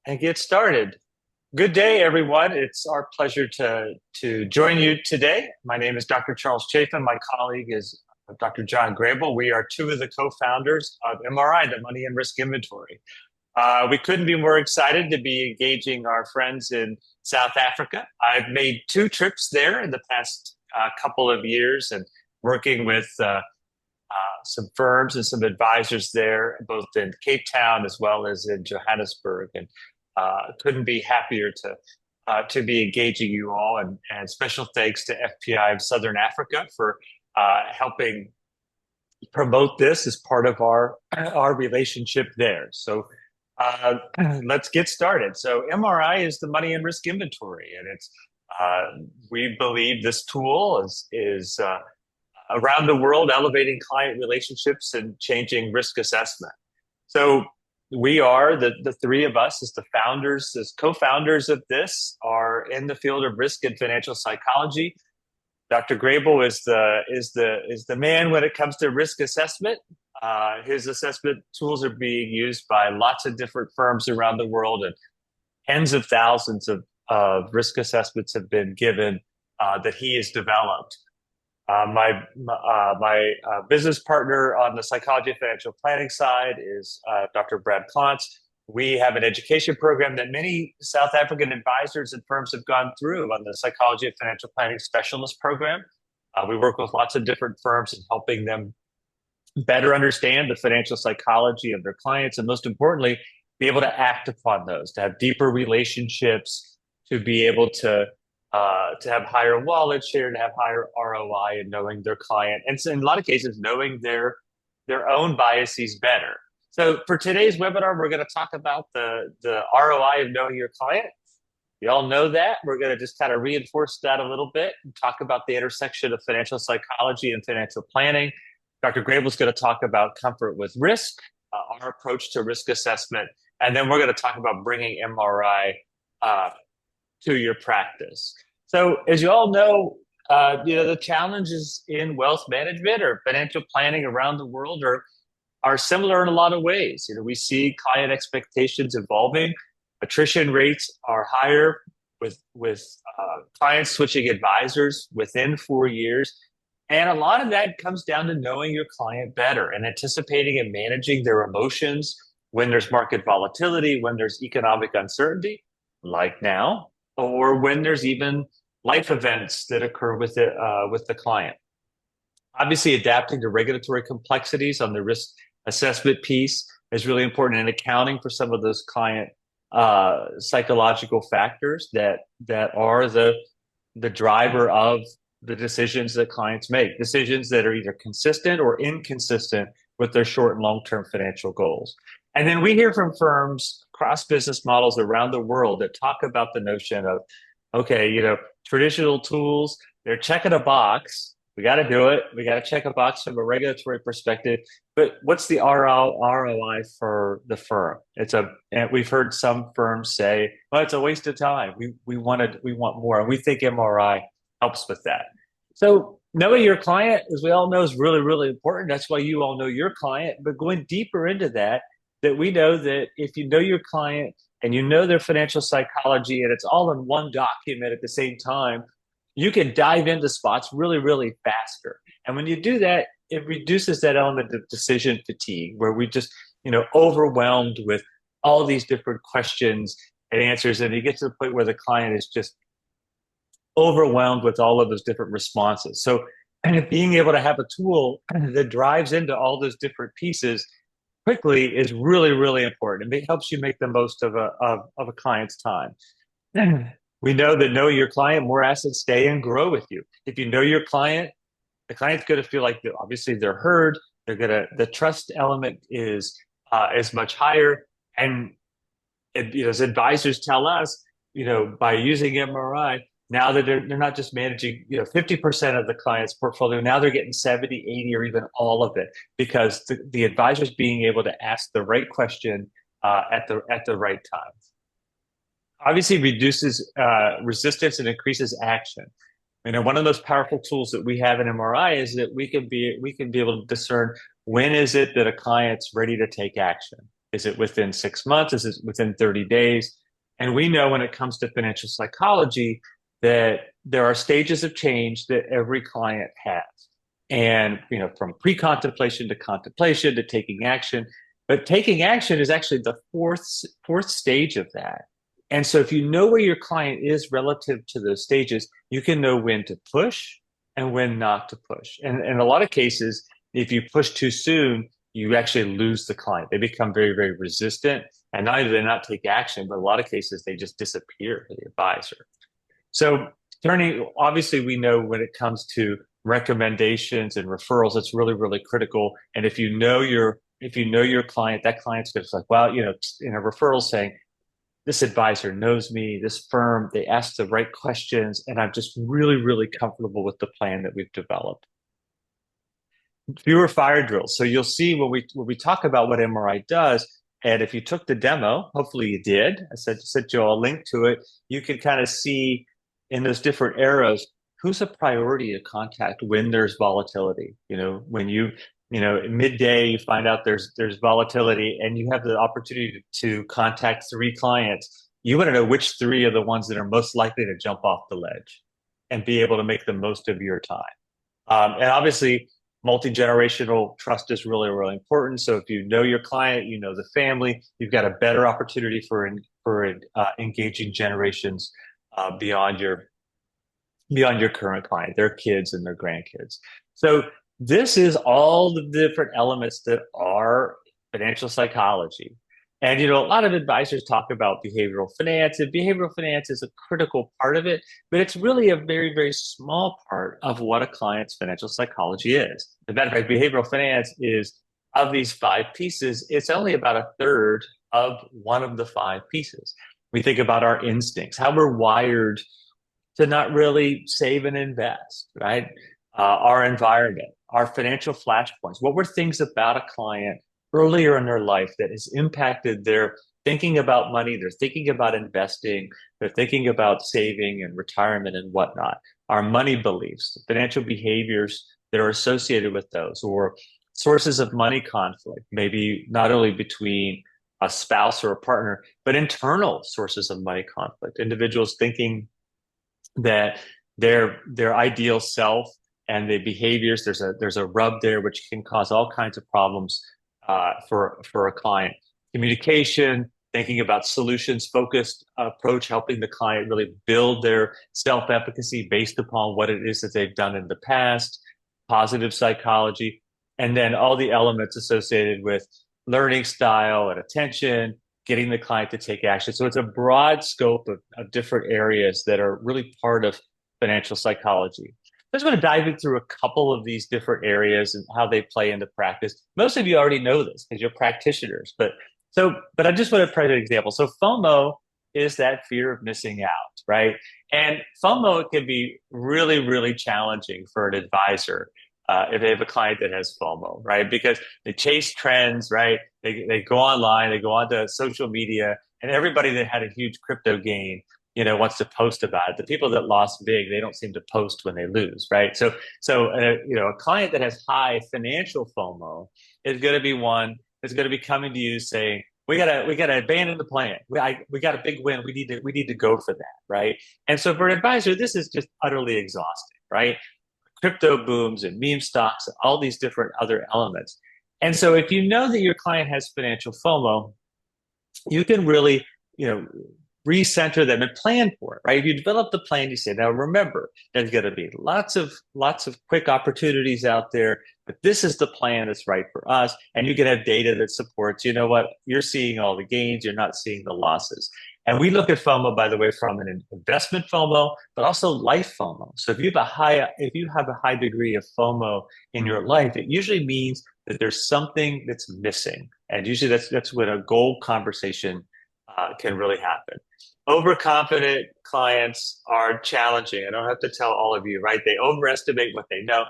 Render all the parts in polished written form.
and get started. Good day, everyone. It's our pleasure to join you today. My name is Dr. Charles Chaffin. My colleague is Dr. John Grable. We are two of the co-founders of MRI, the Money and Risk Inventory. We couldn't be more excited to be engaging our friends in South Africa. I've made two trips there in the past couple of years and working with some firms and some advisors there, both in Cape Town as well as in Johannesburg. And couldn't be happier to be engaging you all. And special thanks to FPI of Southern Africa for helping promote this as part of our relationship there. So uh, let's get started. So MRI is the money and risk inventory, and it's we believe this tool is around the world elevating client relationships and changing risk assessment. So we are the three of us as the founders, as co-founders of this, are in the field of risk and financial psychology. Dr. Grable is the man when it comes to risk assessment. His assessment tools are being used by lots of different firms around the world, and tens of thousands of risk assessments have been given that he has developed. My business partner on the psychology and financial planning side is Dr. Brad Klontz. We have an education program that many South African advisors and firms have gone through on the psychology and financial planning specialist program. We work with lots of different firms in helping them better understand the financial psychology of their clients, and most importantly, be able to act upon those, to have deeper relationships, to be able to have higher wallet share, to have higher ROI, and knowing their client, and so in a lot of cases, knowing their own biases better. So for today's webinar, we're going to talk about the ROI of knowing your client. You all know that. We're going to just kind of reinforce that a little bit and talk about the intersection of financial psychology and financial planning. Dr. Grable is going to talk about comfort with risk, our approach to risk assessment, and then we're going to talk about bringing MRI to your practice. So, as you all know, the challenges in wealth management or financial planning around the world are similar in a lot of ways. We see client expectations evolving. Attrition rates are higher with clients switching advisors within 4 years. And a lot of that comes down to knowing your client better and anticipating and managing their emotions when there's market volatility, when there's economic uncertainty, like now, or when there's even life events that occur with the client. Obviously, adapting to regulatory complexities on the risk assessment piece is really important, in accounting for some of those client psychological factors that are the driver of the decisions that clients make, decisions that are either consistent or inconsistent with their short and long-term financial goals. And then we hear from firms across business models around the world that talk about the notion of, okay, traditional tools, they're checking a box. We got to do it. We got to check a box from a regulatory perspective. But what's the ROI for the firm? And we've heard some firms say, well, it's a waste of time. We want more. And we think MRI helps with that. So knowing your client, as we all know, is really, really important. That's why you all know your client. But going deeper into that we know that if you know your client and you know their financial psychology and it's all in one document at the same time, you can dive into spots really, really faster. And when you do that, it reduces that element of decision fatigue where we just, overwhelmed with all these different questions and answers. And you get to the point where the client is just overwhelmed with all of those different responses. So being able to have a tool that drives into all those different pieces quickly is really, really important. It helps you make the most of a client's time. We know that know your client, more assets stay and grow with you. If you know your client, the client's going to feel like obviously they're heard. The trust element is much higher. And as advisors tell us, by using MRI, now that they're not just managing 50% of the client's portfolio, now they're getting 70, 80, or even all of it, because the advisor's being able to ask the right question at the right time. Obviously reduces resistance and increases action. One of those powerful tools that we have in MRI is that we can be able to discern when is it that a client's ready to take action. Is it within 6 months? Is it within 30 days? And we know when it comes to financial psychology that there are stages of change that every client has. And, from pre-contemplation to contemplation to taking action. But taking action is actually the fourth stage of that. And so if you know where your client is relative to those stages, you can know when to push and when not to push. And in a lot of cases, if you push too soon, you actually lose the client. They become very, very resistant. And not only do they not take action, but in a lot of cases, they just disappear for the advisor. So obviously, we know when it comes to recommendations and referrals, it's really, really critical. And if you know your client, that client's going to be like, well, in a referral saying, this advisor knows me, this firm, they ask the right questions, and I'm just really, really comfortable with the plan that we've developed. Fewer fire drills. So you'll see when we talk about what MRI does, and if you took the demo, hopefully you did. I sent you a link to it. You can kind of see in those different arrows who's a priority to contact when there's volatility. When midday you find out there's volatility and you have the opportunity to contact three clients. You want to know which three are the ones that are most likely to jump off the ledge and be able to make the most of your time. And obviously, multi-generational trust is really, really important. So if you know your client, you know the family, you've got a better opportunity for engaging generations beyond your current client, their kids and their grandkids. So this is all the different elements that are financial psychology. And, a lot of advisors talk about behavioral finance, and behavioral finance is a critical part of it, but it's really a very, very small part of what a client's financial psychology is. As a matter of fact, behavioral finance is, of these five pieces, it's only about a third of one of the five pieces. We think about our instincts, how we're wired to not really save and invest, right? Our environment, our financial flashpoints. What were things about a client earlier in their life that has impacted their thinking about money, they're thinking about investing, they're thinking about saving and retirement and whatnot? Our money beliefs, financial behaviors that are associated with those, or sources of money conflict, maybe not only between a spouse or a partner, but internal sources of money conflict. Individuals thinking that their ideal self and the behaviors, there's a rub there which can cause all kinds of problems for a client. Communication, thinking about solutions focused approach, helping the client really build their self-efficacy based upon what it is that they've done in the past. Positive psychology, and then all the elements associated with learning style and attention, getting the client to take action. So it's a broad scope of different areas that are really part of financial psychology. I just want to dive in through a couple of these different areas and how they play into practice. Most of you already know this because you're practitioners, but I just want to provide an example. So FOMO is that fear of missing out, right? And FOMO can be really, really challenging for an advisor if they have a client that has FOMO, right? Because they chase trends, right? They go online, they go onto social media, and everybody that had a huge crypto gain, wants to post about it. The people that lost big, they don't seem to post when they lose, right? So a client that has high financial FOMO is going to be one that's going to be coming to you saying, we gotta abandon the plan. We got a big win. We need to go for that, right? And so for an advisor, this is just utterly exhausting, right? Crypto booms and meme stocks, all these different other elements. And so if you know that your client has financial FOMO, you can really, recenter them and plan for it, right? If you develop the plan, you say, now remember, there's going to be lots of quick opportunities out there, but this is the plan that's right for us. And you can have data that supports, what, you're seeing all the gains, you're not seeing the losses. And we look at FOMO, by the way, from an investment FOMO, but also life FOMO. So if you have a high degree of FOMO in your life, it usually means that there's something that's missing. And usually that's when a goal conversation can really happen. Overconfident clients are challenging. I don't have to tell all of you, right? They overestimate what they know.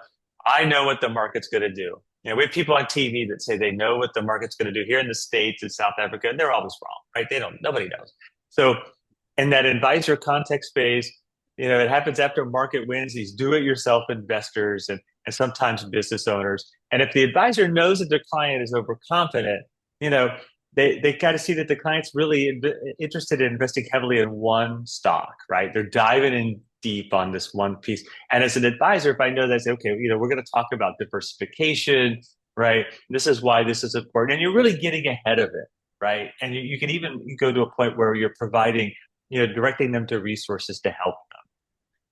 I know what the market's going to do. We have people on TV that say they know what the market's going to do here in the States and South Africa, and they're always wrong, right? Nobody knows. So in that advisor context phase, it happens after market wins, these do-it-yourself investors and sometimes business owners. And if the advisor knows that their client is overconfident, they got to see that the client's really interested in investing heavily in one stock, right? They're diving in deep on this one piece. And as an advisor, if I know that, I say, okay, we're going to talk about diversification, right? This is why this is important. And you're really getting ahead of it, right? And you can even go to a point where you're providing, directing them to resources to help them.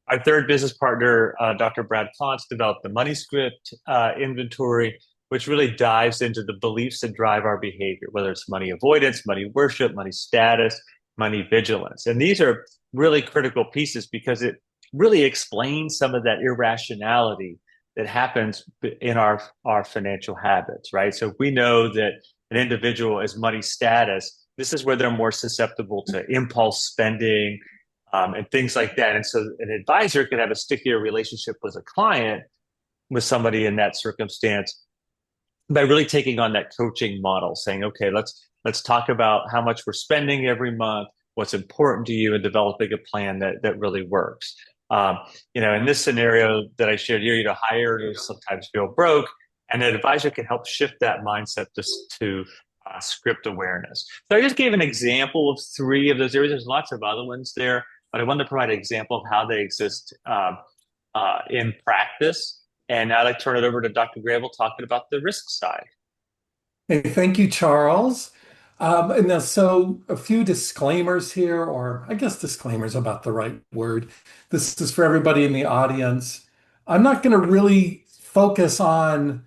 Our third business partner, Dr. Brad Klontz, developed the Money Script inventory, which really dives into the beliefs that drive our behavior, whether it's money avoidance, money worship, money status, money vigilance. And these are really critical pieces because it really explains some of that irrationality that happens in our financial habits, right? So if we know that an individual is money status, this is where they're more susceptible to impulse spending, and things like that. And so an advisor can have a stickier relationship with a client, with somebody in that circumstance, by really taking on that coaching model, saying, okay, let's talk about how much we're spending every month, what's important to you, and developing a plan that really works. In this scenario that I shared here, hires sometimes feel broke, and an advisor can help shift that mindset to script awareness. So I just gave an example of three of those areas. There's lots of other ones there, but I wanted to provide an example of how they exist in practice. And now I'd like to turn it over to Dr. Grable talking about the risk side. Hey, thank you, Charles. And now, so a few disclaimers here, or I guess disclaimers about the right word. This is for everybody in the audience. I'm not going to really focus on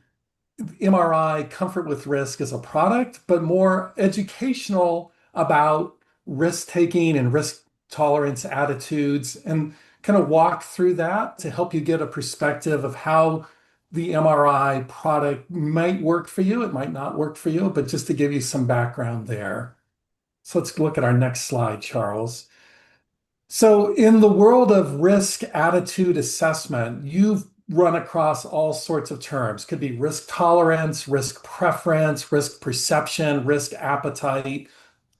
MRI comfort with risk as a product, but more educational about risk taking and risk tolerance attitudes and kind of walk through that to help you get a perspective of how the MRI product might work for you. It might not work for you, but just to give you some background there. So let's look at our next slide, Charles. So, in the world of risk attitude assessment, you've run across all sorts of terms. Could be risk tolerance, risk preference, risk perception, risk appetite.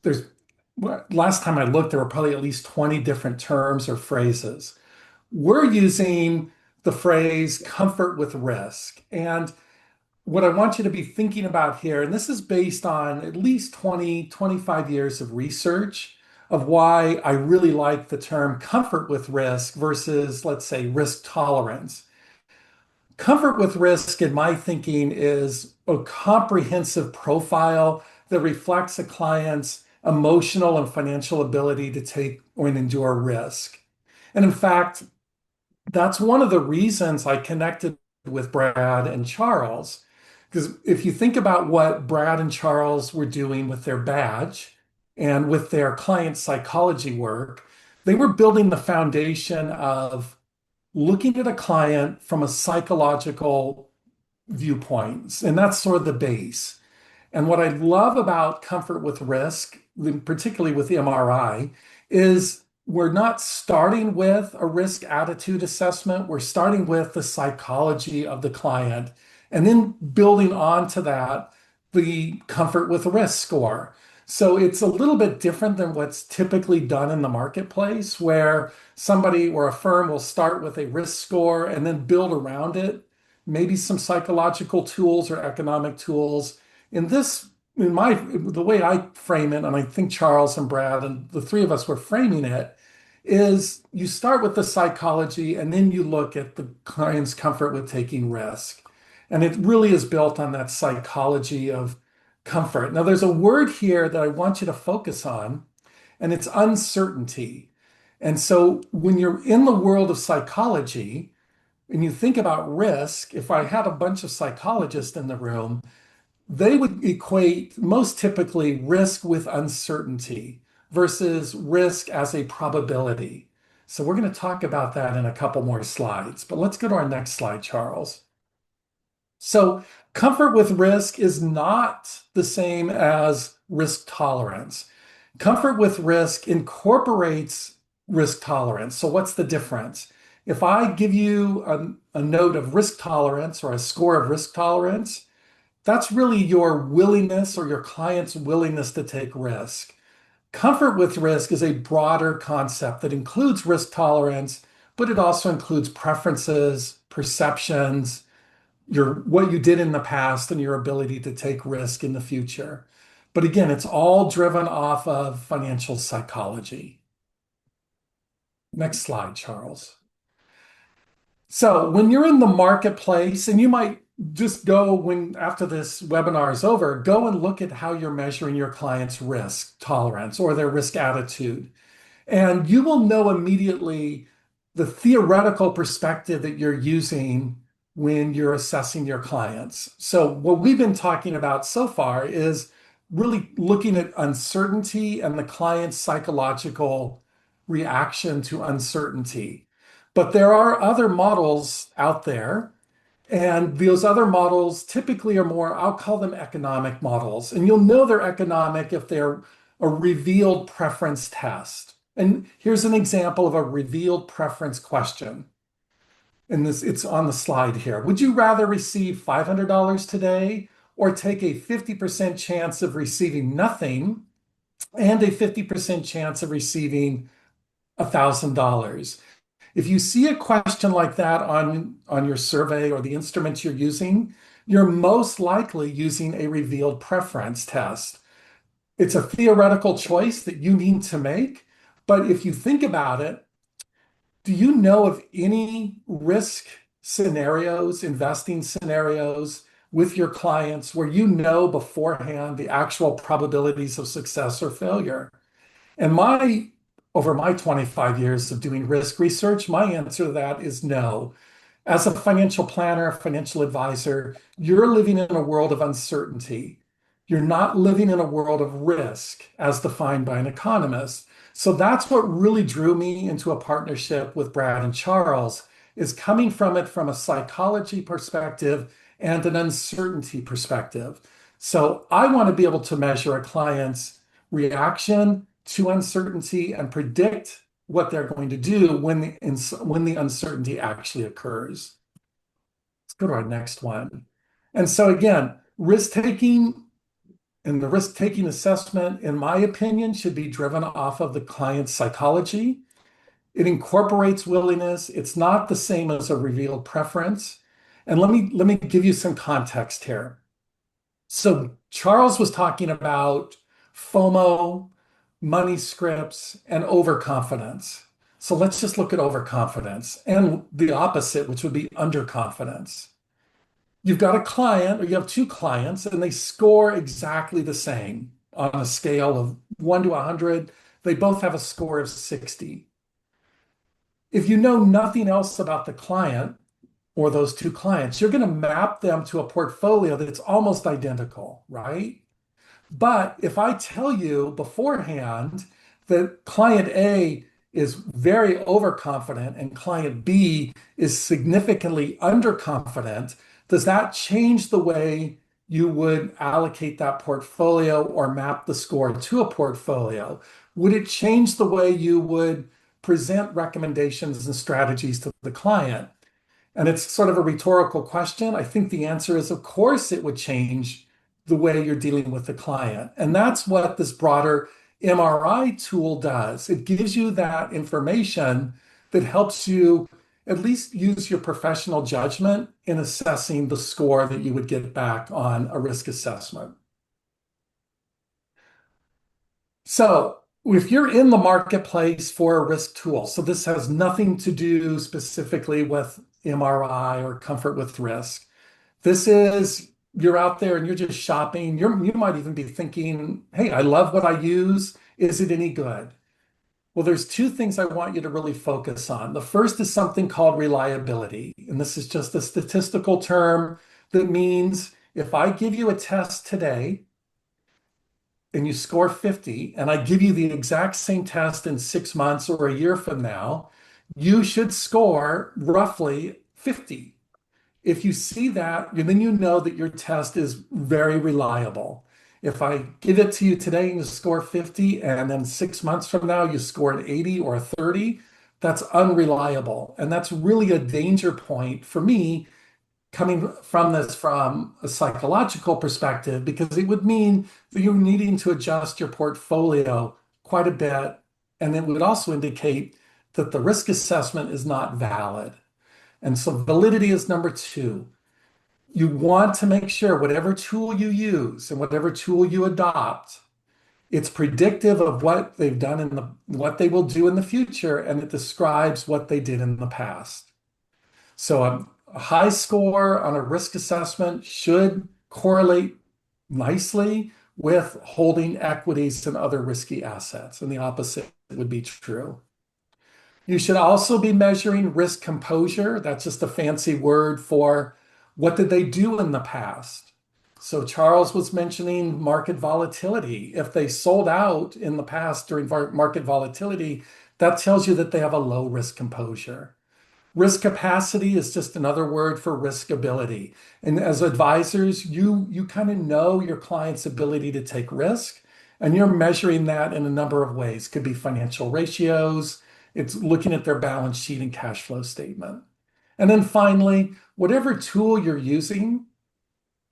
There's last time I looked, there were probably at least 20 different terms or phrases. We're using the phrase comfort with risk. And what I want you to be thinking about here, and this is based on at least 20, 25 years of research of why I really like the term comfort with risk versus, let's say, risk tolerance. Comfort with risk, in my thinking, is a comprehensive profile that reflects a client's emotional and financial ability to take or endure risk. And in fact, that's one of the reasons I connected with Brad and Charles. Because if you think about what Brad and Charles were doing with their badge and with their client psychology work, they were building the foundation of looking at a client from a psychological viewpoint. And that's sort of the base. And what I love about comfort with risk, particularly with MRI, is we're not starting with a risk attitude assessment. We're starting with the psychology of the client and then building onto that the comfort with risk score. So it's a little bit different than what's typically done in the marketplace, where somebody or a firm will start with a risk score and then build around it, maybe some psychological tools or economic tools. In this, the way I frame it, and I think Charles and Brad and the three of us were framing it, is you start with the psychology and then you look at the client's comfort with taking risk. And it really is built on that psychology of comfort. Now, there's a word here that I want you to focus on, and it's uncertainty. And so when you're in the world of psychology and you think about risk, if I had a bunch of psychologists in the room, they would equate most typically risk with uncertainty versus risk as a probability. So we're going to talk about that in a couple more slides, but let's go to our next slide, Charles. So comfort with risk is not the same as risk tolerance. Comfort with risk incorporates risk tolerance. So what's the difference? If I give you a note of risk tolerance or a score of risk tolerance, that's really your willingness or your client's willingness to take risk. Comfort with risk is a broader concept that includes risk tolerance, but it also includes preferences, perceptions, what you did in the past, and your ability to take risk in the future. But again, it's all driven off of financial psychology. Next slide, Charles. So when you're in the marketplace, and you might just go when after this webinar is over, go and look at how you're measuring your client's risk tolerance or their risk attitude. And you will know immediately the theoretical perspective that you're using when you're assessing your clients. So what we've been talking about so far is really looking at uncertainty and the client's psychological reaction to uncertainty. But there are other models out there, and those other models typically are more, I'll call them economic models. And you'll know they're economic if they're a revealed preference test. And here's an example of a revealed preference question. And it's on the slide here. Would you rather receive $500 today or take a 50% chance of receiving nothing and a 50% chance of receiving $1,000? If you see a question like that on your survey or the instruments you're using, you're most likely using a revealed preference test. It's a theoretical choice that you need to make, but if you think about it, do you know of any risk scenarios, investing scenarios with your clients where you know beforehand the actual probabilities of success or failure? And over my 25 years of doing risk research, my answer to that is no. As a financial planner, financial advisor, you're living in a world of uncertainty. You're not living in a world of risk as defined by an economist. So that's what really drew me into a partnership with Brad and Charles, is coming from it from a psychology perspective and an uncertainty perspective. So I want to be able to measure a client's reaction to uncertainty and predict what they're going to do when the uncertainty actually occurs. Let's go to our next one. And so again, risk taking and the risk taking assessment, in my opinion, should be driven off of the client's psychology. It incorporates willingness. It's not the same as a revealed preference. And let me give you some context here. So Charles was talking about FOMO, money scripts, and overconfidence. So let's just look at overconfidence and the opposite, which would be underconfidence. You've got a client, or you have two clients, and they score exactly the same on a scale of 1 to 100. They both have a score of 60. If you know nothing else about the client or those two clients, you're going to map them to a portfolio that's almost identical, right? But if I tell you beforehand that client A is very overconfident and client B is significantly underconfident, does that change the way you would allocate that portfolio or map the score to a portfolio? Would it change the way you would present recommendations and strategies to the client? And it's sort of a rhetorical question. I think the answer is, of course, it would change the way you're dealing with the client. And that's what this broader MRI tool does. It gives you that information that helps you at least use your professional judgment in assessing the score that you would get back on a risk assessment. So if you're in the marketplace for a risk tool, so this has nothing to do specifically with MRI or comfort with risk. This is, you're out there and you're just shopping. You might even be thinking, hey, I love what I use. Is it any good? Well, there's two things I want you to really focus on. The first is something called reliability. And this is just a statistical term that means if I give you a test today and you score 50, and I give you the exact same test in 6 months or a year from now, you should score roughly 50. If you see that, then you know that your test is very reliable. If I give it to you today and you score 50, and then 6 months from now you score an 80 or a 30, that's unreliable. And that's really a danger point for me coming from this from a psychological perspective, because it would mean that you're needing to adjust your portfolio quite a bit. And it would also indicate that the risk assessment is not valid. And so validity is number two. You want to make sure whatever tool you use and whatever tool you adopt, it's predictive of what they've done in what they will do in the future, and it describes what they did in the past. So a high score on a risk assessment should correlate nicely with holding equities and other risky assets, and the opposite would be true. You should also be measuring risk composure. That's just a fancy word for what did they do in the past. So Charles was mentioning market volatility. If they sold out in the past during market volatility, that tells you that they have a low risk composure. Risk capacity is just another word for risk ability. And as advisors, you kind of know your client's ability to take risk, and you're measuring that in a number of ways. Could be financial ratios, it's looking at their balance sheet and cash flow statement. And then finally, whatever tool you're using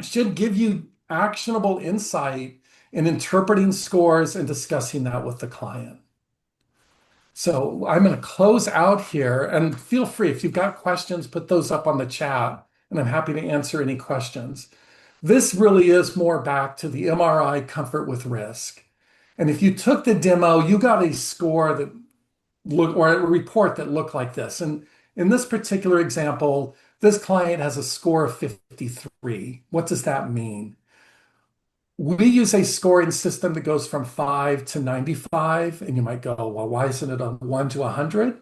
should give you actionable insight in interpreting scores and discussing that with the client. So I'm going to close out here, and feel free if you've got questions, put those up on the chat, and I'm happy to answer any questions. This really is more back to the MRI comfort with risk. And if you took the demo, you got a score that look or a report that looked like this. And in this particular example, this client has a score of 53. What does that mean? We use a scoring system that goes from 5 to 95, and you might go, well, why isn't it a 1 to 100?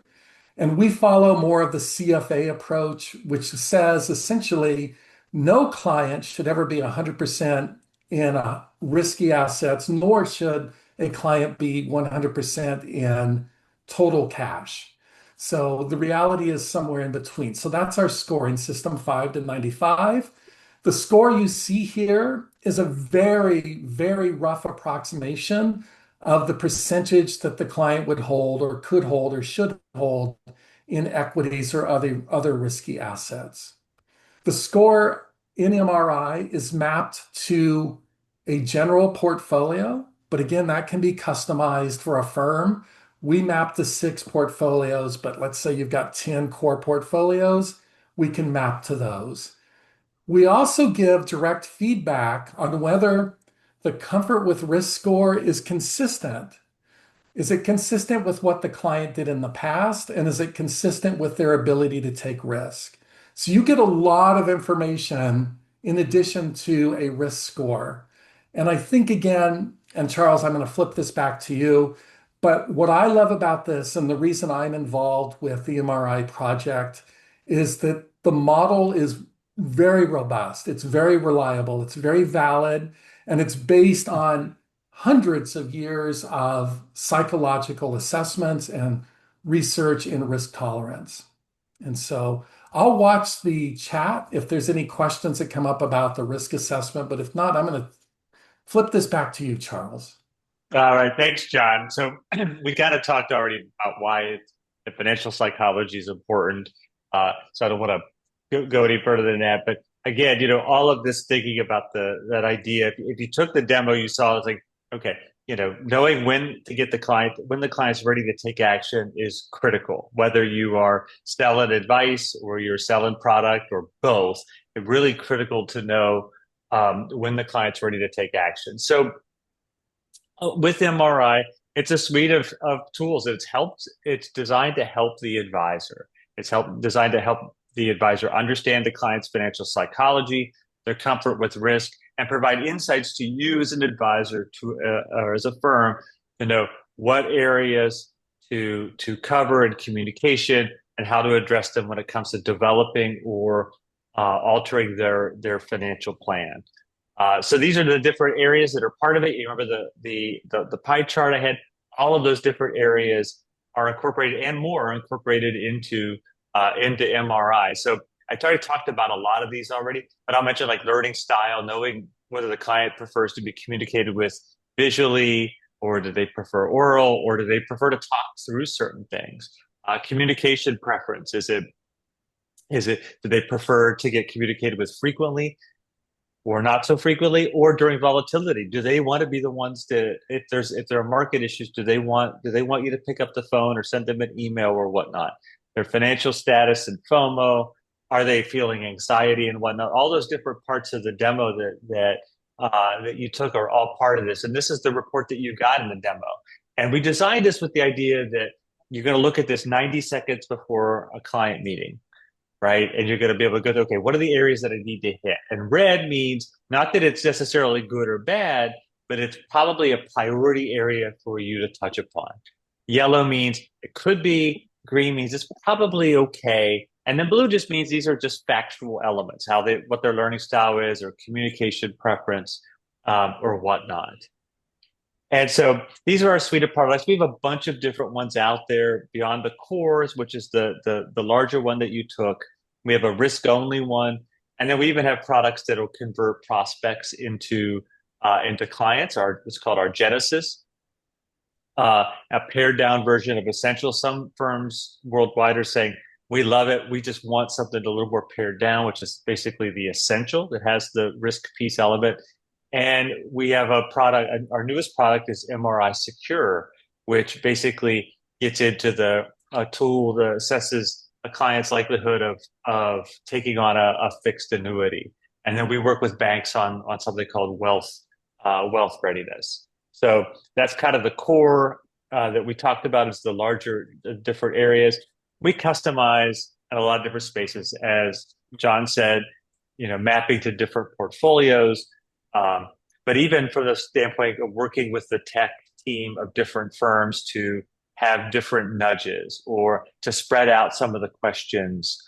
And we follow more of the CFA approach, which says essentially no client should ever be 100% in risky assets, nor should a client be 100% in total cash. So the reality is somewhere in between. So that's our scoring system, 5 to 95. The score you see here is a very, very rough approximation of the percentage that the client would hold or could hold or should hold in equities or other risky assets. The score in MRI is mapped to a general portfolio, but again, that can be customized for a firm. We map to 6 portfolios, but let's say you've got 10 core portfolios, we can map to those. We also give direct feedback on whether the comfort with risk score is consistent. Is it consistent with what the client did in the past? And is it consistent with their ability to take risk? So you get a lot of information in addition to a risk score. And I think again, and Charles, I'm going to flip this back to you, but what I love about this and the reason I'm involved with the MRI project is that the model is very robust. It's very reliable. It's very valid. And it's based on hundreds of years of psychological assessments and research in risk tolerance. And so I'll watch the chat if there's any questions that come up about the risk assessment. But if not, I'm going to flip this back to you, Charles. All right, thanks, John. So we kind of talked already about why the financial psychology is important. So I don't want to go any further than that. But again, all of this thinking about that idea. If you took the demo, you saw it's like, okay, knowing when to get the client, when the client's ready to take action is critical. Whether you are selling advice or you're selling product or both, it's really critical to know when the client's ready to take action. So with MRI, it's a suite of tools. It's designed to help the advisor. Designed to help the advisor understand the client's financial psychology, their comfort with risk, and provide insights to you as an advisor or as a firm to know what areas to cover in communication and how to address them when it comes to developing or altering their financial plan. So these are the different areas that are part of it. You remember the pie chart I had. All of those different areas are incorporated, and more are incorporated into MRI. So I already talked about a lot of these already, but I'll mention like learning style, knowing whether the client prefers to be communicated with visually, or do they prefer oral, or do they prefer to talk through certain things. Communication preference, do they prefer to get communicated with frequently or not so frequently, or during volatility? Do they want to be the ones to, if there are market issues, do they want you to pick up the phone or send them an email or whatnot? Their financial status and FOMO, Are they feeling anxiety and whatnot? All those different parts of the demo that you took are all part of this. And this is the report that you got in the demo. And we designed this with the idea that you're going to look at this 90 seconds before a client meeting, right? And you're going to be able to go, okay, what are the areas that I need to hit? And red means not that it's necessarily good or bad, but it's probably a priority area for you to touch upon. Yellow means it could be, green means it's probably okay. And then blue just means these are just factual elements, what their learning style is, or communication preference, or whatnot. And so these are our suite of products. We have a bunch of different ones out there beyond the cores, which is the larger one that you took. We have a risk only one, and then we even have products that will convert prospects into clients. It's called our Genesis, a pared down version of Essential. Some firms worldwide are saying, we love it. We just want something a little more pared down, which is basically the Essential that has the risk piece element. And we have a product, our newest product is MRI Secure, which basically gets into a tool that assesses a client's likelihood of taking on a fixed annuity. And then we work with banks on something called wealth readiness. So that's kind of the core that we talked about, is the larger different areas. We customize in a lot of different spaces, as John said, mapping to different portfolios. But even from the standpoint of working with the tech team of different firms to have different nudges, or to spread out some of the questions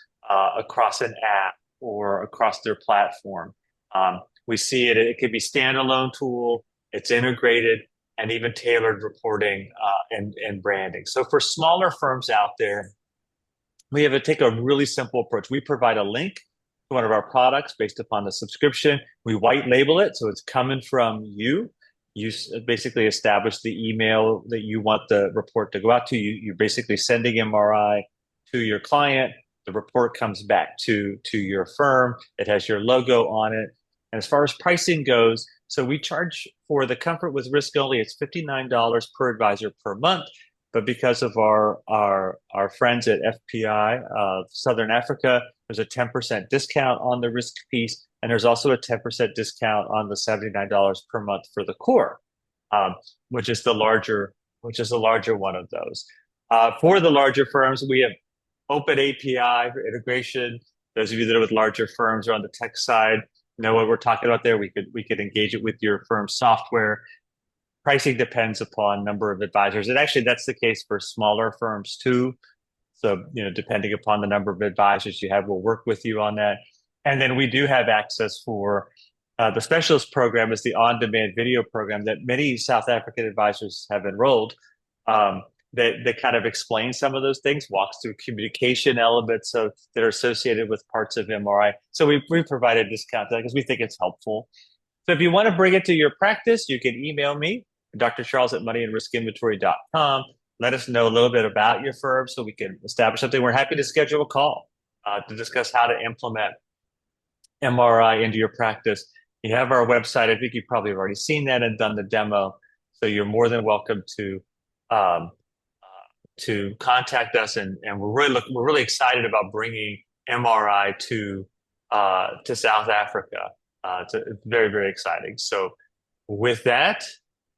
across an app or across their platform. We see it could be standalone tool, it's integrated, and even tailored reporting and branding. So for smaller firms out there, we have to take a really simple approach. We provide a link to one of our products based upon the subscription. We white label it, so it's coming from you. You basically establish the email that you want the report to go out to. You're basically sending MRI to your client. The report comes back to your firm. It has your logo on it. And as far as pricing goes, so we charge for the comfort with risk only. It's $59 per advisor per month. But because of our friends at FPI Southern Africa, there's a 10% discount on the risk piece, and there's also a 10% discount on the $79 per month for the core, which is the larger one of those. For the larger firms, we have open API for integration. Those of you that are with larger firms or on the tech side know what we're talking about there. We could engage it with your firm's software. Pricing depends upon number of advisors. And actually, that's the case for smaller firms too. So, depending upon the number of advisors you have, we'll work with you on that. And then we do have access for the specialist program, is the on-demand video program that many South African advisors have enrolled. That kind of explains some of those things, walks through communication elements that are associated with parts of MRI. So we provided discount because we think it's helpful. So if you want to bring it to your practice, you can email me, Dr. Charles at moneyandriskinventory.com. Let us know a little bit about your firm so we can establish something. We're happy to schedule a call to discuss how to implement MRI into your practice. You have our website. I think you've probably already seen that and done the demo. So you're more than welcome to contact us. And we're really excited about bringing MRI to South Africa. It's very, very exciting. So with that,